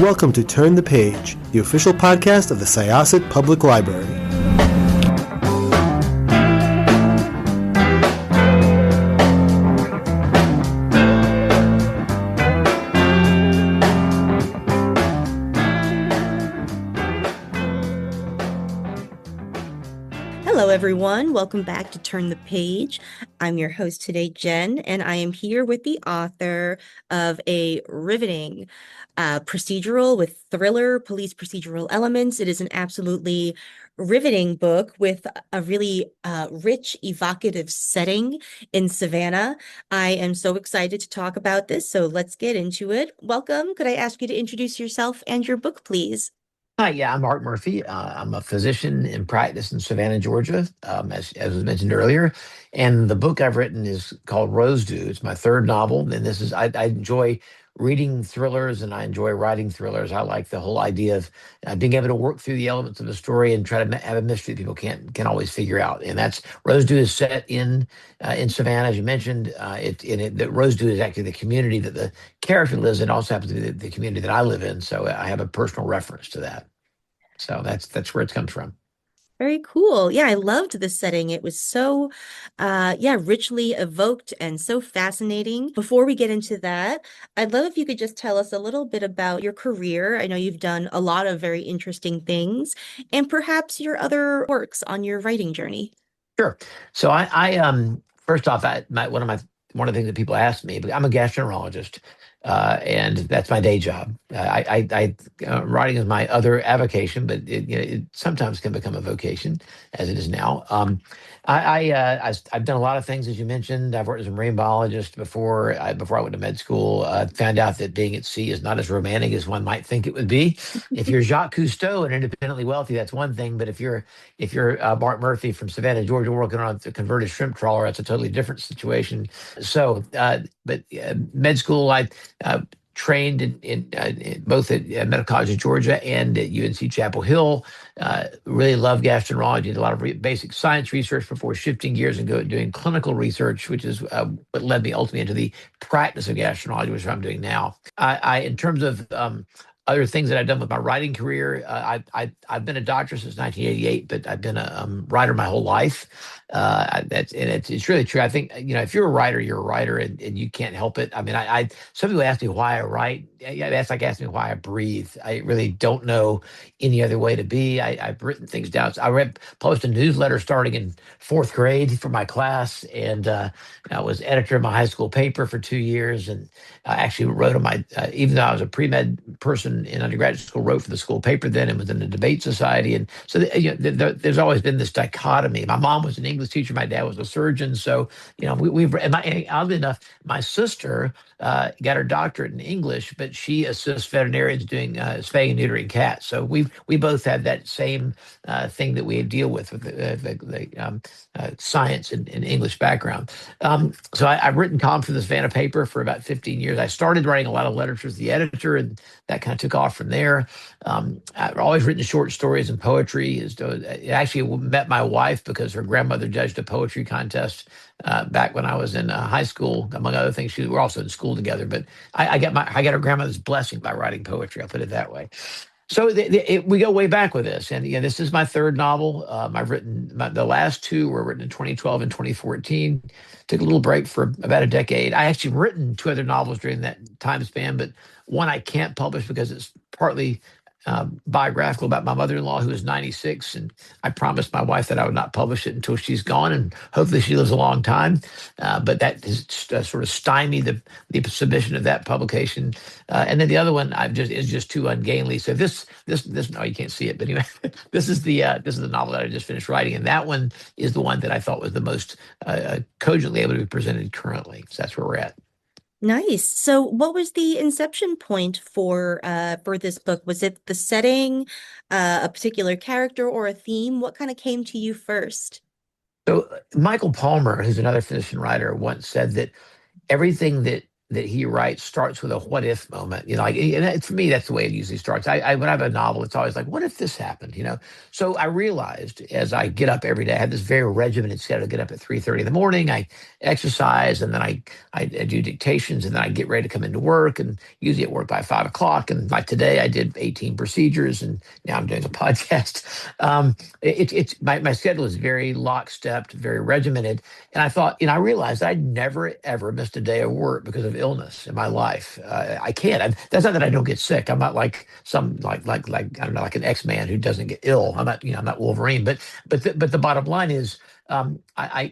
welcome to Turn the Page, the official podcast of the Syosset Public Library. Hello, everyone. Welcome back to Turn the Page. I'm your host today, Jen, and I am here with the author of a riveting procedural with thriller, police procedural elements. It is an absolutely riveting book with a really rich, evocative setting in Savannah. I am so excited to talk about this, so let's get into it. Welcome. Could I ask you to introduce yourself and your book, please? Hi, yeah, I'm Mark Murphy. I'm a physician in practice in Savannah, Georgia, as was mentioned earlier. And the book I've written is called ROSE DHU. It's my third novel, and I enjoy reading thrillers and I enjoy writing thrillers. I like the whole idea of being able to work through the elements of a story and try to have a mystery that people can't always figure out. And that's ROSE DHU is set in Savannah, as you mentioned. The ROSE DHU is actually the community that the character lives in. Also happens to be the community that I live in, so I have a personal reference to that. So that's where it comes from. Very cool. Yeah, I loved the setting. It was so, richly evoked and so fascinating. Before we get into that, I'd love if you could just tell us a little bit about your career. I know you've done a lot of very interesting things, and perhaps your other works on your writing journey. Sure. So first off, one of the things that people ask me, but I'm a gastroenterologist, and that's my day job. Writing is my other avocation, but it sometimes can become a vocation, as it is now. I've done a lot of things, as you mentioned. I've worked as a marine biologist before I went to med school. Found out that being at sea is not as romantic as one might think it would be. If you're Jacques Cousteau and independently wealthy, that's one thing. But if you're Mark Murphy from Savannah, Georgia, working on a converted shrimp trawler, that's a totally different situation. Med school, I trained in both at Medical College of Georgia and at UNC Chapel Hill. Really loved gastroenterology, did a lot of basic science research before shifting gears and doing clinical research, which is what led me ultimately into the practice of gastroenterology, which is what I'm doing now. In terms of other things that I've done with my writing career, I've been a doctor since 1988, but I've been a writer my whole life. It's really true. I think if you're a writer, you're a writer, and you can't help it. I mean, some people ask me why I write. Yeah, that's like asking me why I breathe. I really don't know any other way to be. I've written things down. So published a newsletter starting in fourth grade for my class, and I was editor of my high school paper for 2 years, and I actually wrote on even though I was a pre-med person in undergraduate school, wrote for the school paper then and was in the debate society. And so there's always been this dichotomy. My mom was an English teacher. My dad was a surgeon. So, oddly enough, my sister got her doctorate in English, but she assists veterinarians doing spaying and neutering cats. So we both have that same thing that we deal with the science and English background. So I've written columns for the Savannah paper for about 15 years. I started writing a lot of literature as the editor, and that kind of took off from there. I've always written short stories and poetry. I actually met my wife because her grandmother judged a poetry contest back when I was in high school. Among other things, we were also in school together. But I got her grandmother's blessing by writing poetry. I'll put it that way. So we go way back with this, and this is my third novel. I've written the last two were written in 2012 and 2014. Took a little break for about a decade. I actually written two other novels during that time span, but one I can't publish because it's partly biographical about my mother-in-law who is 96, and I promised my wife that I would not publish it until she's gone, and hopefully she lives a long time. But that has sort of stymied the submission of that publication. And then the other one is just too ungainly. So this no, you can't see it, but anyway, this is the novel that I just finished writing, and that one is the one that I thought was the most cogently able to be presented currently. So that's where we're at. Nice. So what was the inception point for this book? Was it the setting, a particular character, or a theme? What kind of came to you first? So Michael Palmer, who's another physician writer, once said that everything that that he writes starts with a what if moment. Like, and for me, that's the way it usually starts. I when I have a novel, it's always like, what if this happened? So I realized as I get up every day, I have this very regimented schedule. I get up at 3:30 in the morning, I exercise, and then I do dictations, and then I get ready to come into work, and usually at work by 5 o'clock. And like today, I did 18 procedures, and now I'm doing a podcast. It's my schedule is very lockstep, very regimented. And I thought, I realized I'd never, ever missed a day of work because of illness in my life. I can't. That's not that I don't get sick. I'm not like some, I don't know, like an X-Man who doesn't get ill. I'm not Wolverine. But the bottom line is,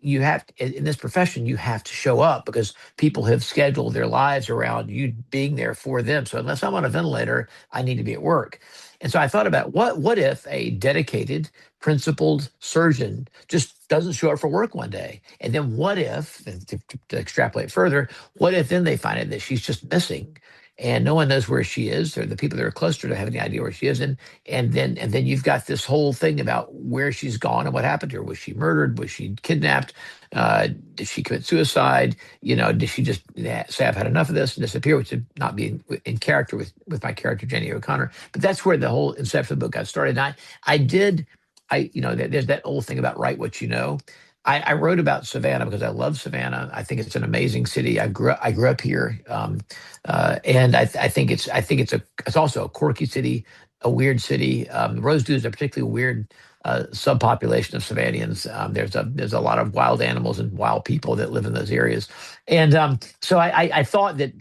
you have to, in this profession, you have to show up because people have scheduled their lives around you being there for them. So unless I'm on a ventilator, I need to be at work. And so I thought about what if a dedicated, principled surgeon just doesn't show up for work one day? And then what if, and to extrapolate further, what if then they find out that she's just missing and no one knows where she is, or the people that are close to her don't have any idea where she is? And then you've got this whole thing about where she's gone and what happened to her. Was she murdered? Was she kidnapped? Did she commit suicide? Did she just say, I've had enough of this and disappear, which would not be in character with my character, Jenny O'Connor. But that's where the whole inception of the book got started. And I did, there's that old thing about write what you know. I wrote about Savannah because I love Savannah. I think it's an amazing city. I grew up here, and it's also a quirky city, a weird city. Rose Dew is a particularly weird subpopulation of Savannahans. There's a lot of wild animals and wild people that live in those areas, and so I thought that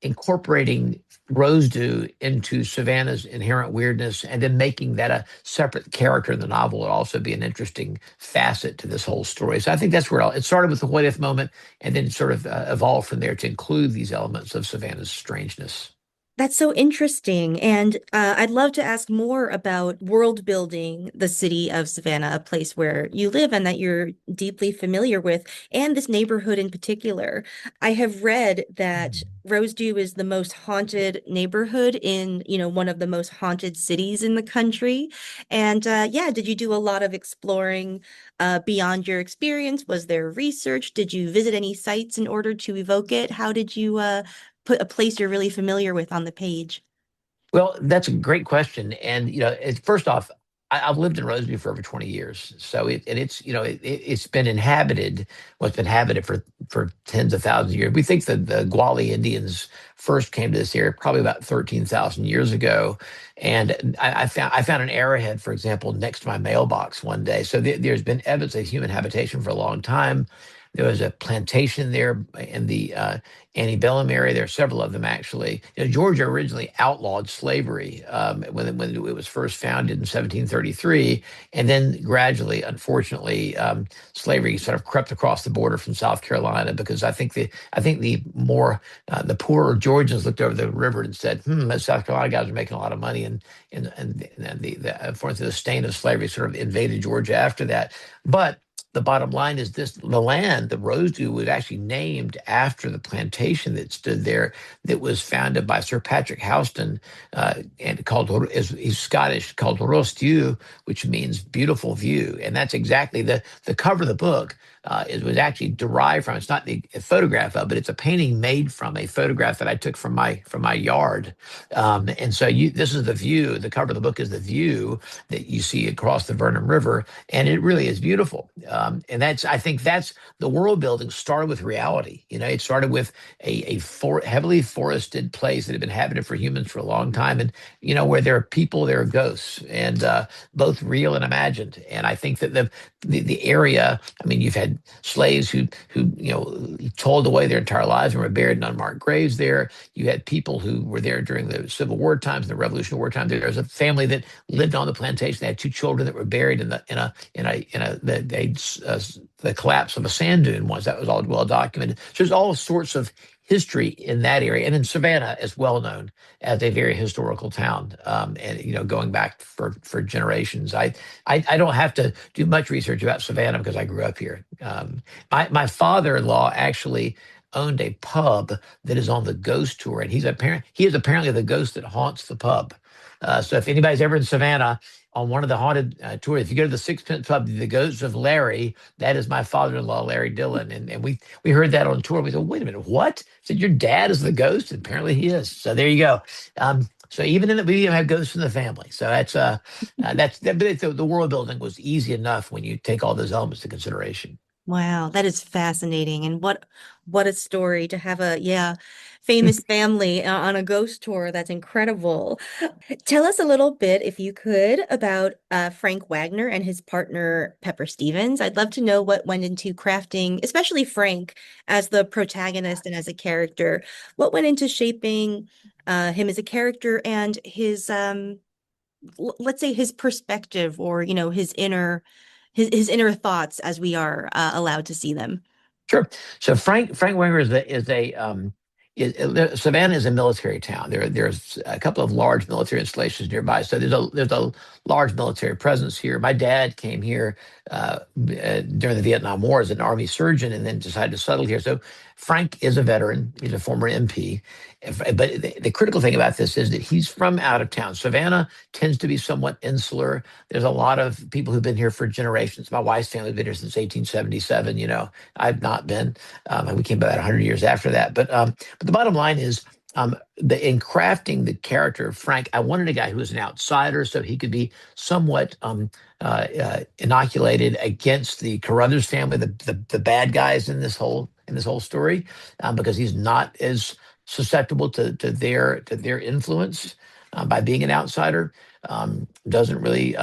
incorporating Rose Dew into Savannah's inherent weirdness and then making that a separate character in the novel would also be an interesting facet to this whole story. So I think that's where it started with the what if moment and then sort of evolved from there to include these elements of Savannah's strangeness. That's so interesting. And I'd love to ask more about world building the city of Savannah, a place where you live and that you're deeply familiar with, and this neighborhood in particular. I have read that Rosedew is the most haunted neighborhood in, one of the most haunted cities in the country. And yeah, did you do a lot of exploring beyond your experience? Was there research? Did you visit any sites in order to evoke it? How did you put a place you're really familiar with on the page? Well, that's a great question. And first off, I've lived in Roseview for over 20 years, so it's been inhabited. Well, it's been inhabited for tens of thousands of years. We think that the Gwali Indians first came to this area probably about 13,000 years ago, and I found an arrowhead, for example, next to my mailbox one day. So there's been evidence of human habitation for a long time. There was a plantation there in the antebellum area. There are several of them, actually. Georgia originally outlawed slavery when it was first founded in 1733, and then gradually, unfortunately, slavery sort of crept across the border from South Carolina because the poorer Georgians looked over the river and said, those South Carolina guys are making a lot of money, and unfortunately, the stain of slavery sort of invaded Georgia after that. But the bottom line is this: the land, the Rosedew, was actually named after the plantation that stood there, that was founded by Sir Patrick Houston, and he's Scottish, called ROSE DHU, which means beautiful view. And that's exactly the cover of the book. It was actually derived from. It's not a photograph of, but it's a painting made from a photograph that I took from my yard. And so this is the view. The cover of the book is the view that you see across the Vernon River, and it really is beautiful. And I think that's the world building started with reality. It started with a heavily forested place that had been inhabited for humans for a long time, and where there are people, there are ghosts, and both real and imagined. And I think that the area. I mean, you've had slaves who toiled away their entire lives and were buried in unmarked graves there. You had people who were there during the Civil War times, the Revolutionary War times. There was a family that lived on the plantation. They had two children that were buried in the collapse of a sand dune once. That was all well documented. So there's all sorts of history in that area, and then Savannah is well known as a very historical town, and going back for generations. I don't have to do much research about Savannah because I grew up here. My father-in-law actually owned a pub that is on the ghost tour, and he is apparently the ghost that haunts the pub. So if anybody's ever in Savannah on one of the haunted tours, if you go to the Sixpence Pub, the Ghost of Larry, that is my father-in-law, Larry Dillon. And we heard that on tour. We said, wait a minute, what? I said, your dad is the ghost? And apparently he is. So there you go. So even in that, we even have ghosts in the family. So but the world building was easy enough when you take all those elements into consideration. Wow, that is fascinating. And what a story to have a famous family on a ghost tour. That's incredible. Tell us a little bit, if you could, about Frank Wagner and his partner Pepper Stevens. I'd love to know what went into crafting, especially Frank as the protagonist and as a character. What went into shaping him as a character and his let's say his perspective, or his inner thoughts as we are allowed to see them. Sure. So Frank Winger Savannah is a military town. There's a couple of large military installations nearby. So there's a large military presence here. My dad came here during the Vietnam War as an Army surgeon, and then decided to settle here. So Frank is a veteran. He's a former MP. But the critical thing about this is that he's from out of town. Savannah tends to be somewhat insular. There's a lot of people who've been here for generations. My wife's family has been here since 1877. I've not been. And we came about 100 years after that. But the bottom line is, in crafting the character of Frank, I wanted a guy who was an outsider, so he could be somewhat inoculated against the Carruthers family, the bad guys in this whole story, because he's not as susceptible to their influence by being an outsider. Doesn't really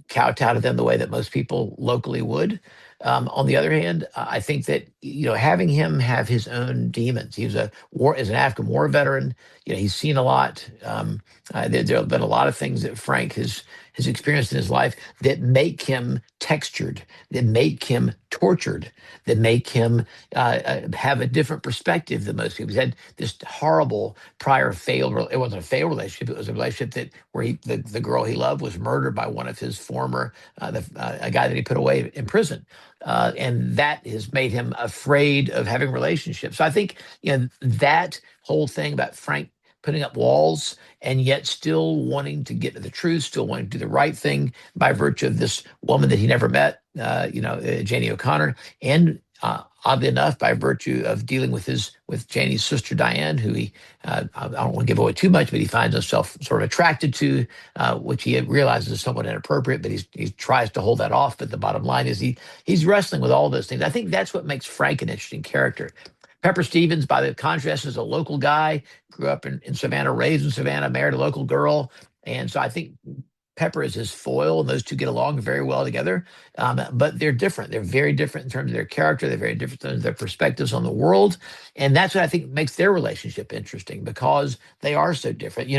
kowtow to them the way that most people locally would. On the other hand, I think that having him have his own demons. He was as an African war veteran. He's seen a lot. There have been a lot of things that Frank has experienced in his life that make him textured, that make him tortured, that make him have a different perspective than most people. He's had this horrible prior failed. It wasn't a failed relationship. It was a relationship where the girl he loved was murdered by one of his former a guy that he put away in prison. And that has made him afraid of having relationships. So I think that whole thing about Frank putting up walls and yet still wanting to get to the truth, still wanting to do the right thing by virtue of this woman that he never met, Janie O'Connor, and oddly enough, by virtue of dealing with Janie's sister Diane, who I don't want to give away too much, but he finds himself sort of attracted to, which he realizes is somewhat inappropriate, but he tries to hold that off. But the bottom line is he's wrestling with all those things. I think that's what makes Frank an interesting character. Pepper Stevens, by the contrast, is a local guy, grew up in Savannah, raised in Savannah, married a local girl. And so I think Pepper is his foil, and those two get along very well together. But they're different. They're very different in terms of their character. They're very different in terms of their perspectives on the world. And that's what I think makes their relationship interesting, because they are so different.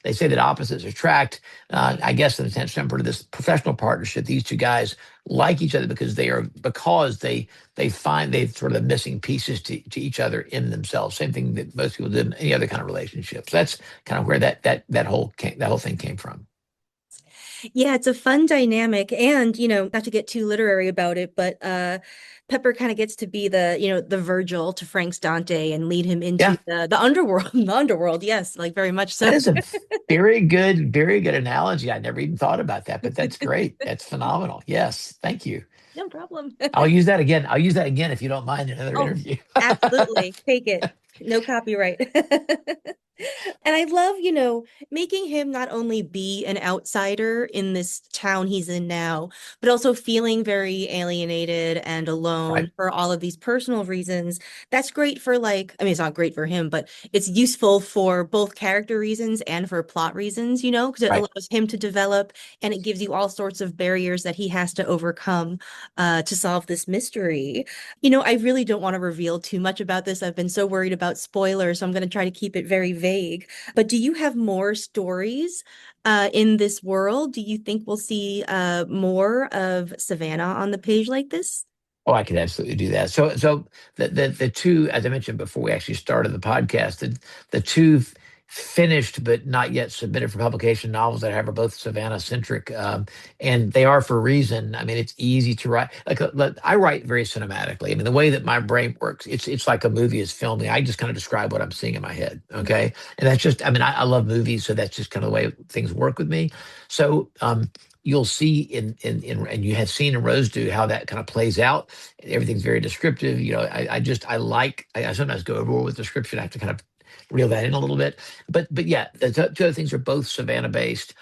They say that opposites attract. I guess in the sense of this professional partnership, these two guys like each other because they find they've sort of missing pieces to each other in themselves. Same thing that most people did in any other kind of relationship. So that's kind of where that whole thing came from. Yeah, it's a fun dynamic. And, not to get too literary about it, but Pepper kind of gets to be the Virgil to Frank's Dante and lead him into Yeah. the underworld. The underworld, yes, like very much so. That is a very good analogy. I never even thought about that, but that's great. That's phenomenal. Yes, thank you. No problem. I'll use that again. I'll use that again if you don't mind in another Oh, interview. absolutely. Take it. No copyright. And I love, making him not only be an outsider in this town he's in now, but also feeling very alienated and alone Right, for all of these personal reasons. That's great for it's not great for him, but it's useful for both character reasons and for plot reasons, because it right. allows him to develop, and it gives you all sorts of barriers that he has to overcome to solve this mystery. I really don't want to reveal too much about this. I've been so worried about spoilers, so I'm going to try to keep it very vague. But do you have more stories in this world? Do you think we'll see more of Savannah on the page like this? Oh, I could absolutely do that. So the two, as I mentioned before we actually started the podcast, the two finished but not yet submitted for publication novels that I have are both Savannah centric, and they are for a reason. I mean, it's easy to write. I write very cinematically. I mean, the way that my brain works, it's like a movie is filming. I just kind of describe what I'm seeing in my head. Okay, and that's just. I mean, I love movies, so that's just kind of the way things work with me. So. You'll see and you have seen in Rose DHU how that kind of plays out. Everything's very descriptive. You know, I sometimes go overboard with description. I have to kind of reel that in a little bit. But yeah, the two other things are both Savannah based,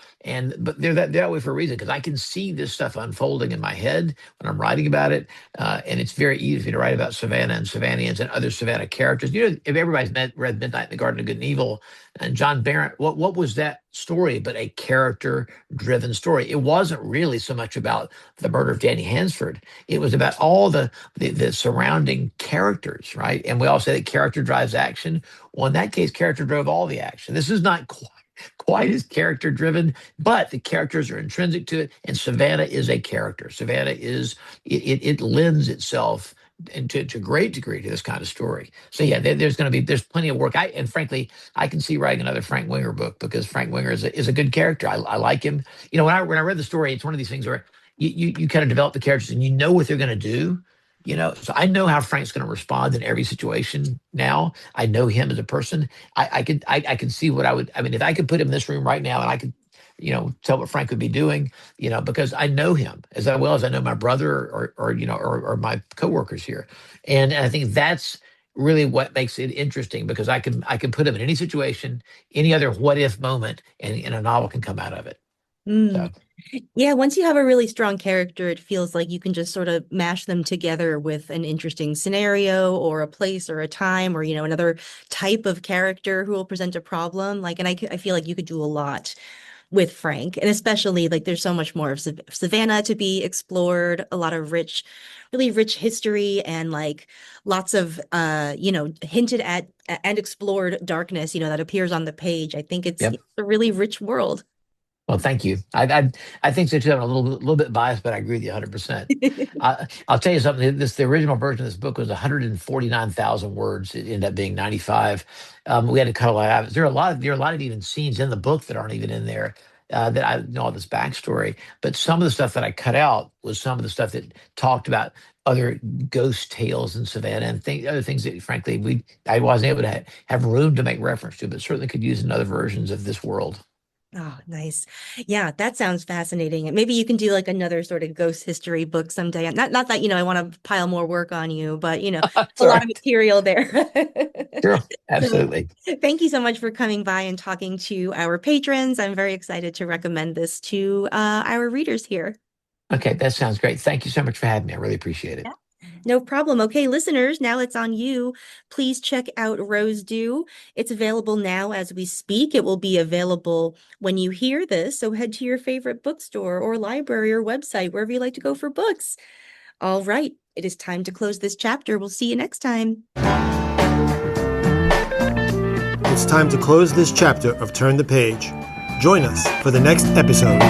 but they're that way for a reason, because I can see this stuff unfolding in my head when I'm writing about it, and it's very easy to write about Savannah and Savannians and other Savannah characters. You know, if everybody's read Midnight in the Garden of Good and Evil and John Barrett, what was that story but a character driven story? It wasn't really so much about the murder of Danny Hansford. It was about all the surrounding characters, right? And we all say that character drives action. Well, in that case, character drove all the action. This is not quite as character driven, but the characters are intrinsic to it. And Savannah is a character. Savannah is, it lends itself and to a great degree to this kind of story. So yeah, there's plenty of work. And frankly, I can see writing another Frank Winger book, because Frank Winger is a good character. I like him. You know, when I read the story, it's one of these things where you kind of develop the characters and you know what they're going to do. You know, so I know how Frank's going to respond in every situation now. I know him as a person. I can see what I mean, if I could put him in this room right now and I could, you know, tell what Frank would be doing, you know, because I know him as well as I know my brother or my coworkers here. And I think that's really what makes it interesting, because I can put him in any situation, any other what if moment, and a novel can come out of it. So. Yeah, once you have a really strong character, it feels like you can just sort of mash them together with an interesting scenario or a place or a time or, you know, another type of character who will present a problem. Like, and I feel like you could do a lot with Frank, and especially like there's so much more of Savannah to be explored, a lot of really rich history, and like lots of, you know, hinted at and explored darkness, you know, that appears on the page. I think it's Yep. a really rich world. Well, thank you. I think so too. I'm a little bit biased, but I agree with you 100%. I'll tell you something. The original version of this book was 149,000 words. It ended up being 95. We had to cut a lot out. There are a lot of even scenes in the book that aren't even in there. That I know all this backstory, but some of the stuff that I cut out was some of the stuff that talked about other ghost tales in Savannah and other things that, frankly, I wasn't able to have room to make reference to, but certainly could use in other versions of this world. Oh, nice. Yeah, that sounds fascinating. And maybe you can do like another sort of ghost history book someday. Not that, you know, I want to pile more work on you, but you know, a lot of material there. Sure, So, absolutely. thank you so much for coming by and talking to our patrons. I'm very excited to recommend this to our readers here. Okay, that sounds great. Thank you so much for having me. I really appreciate it. Yeah. No problem. Okay, listeners, now it's on you. Please check out Rose DHU. It's available now as we speak. It will be available when you hear this. So head to your favorite bookstore or library or website, wherever you like to go for books. All right, it is time to close this chapter. We'll see you next time. It's time to close this chapter of Turn the Page. Join us for the next episode.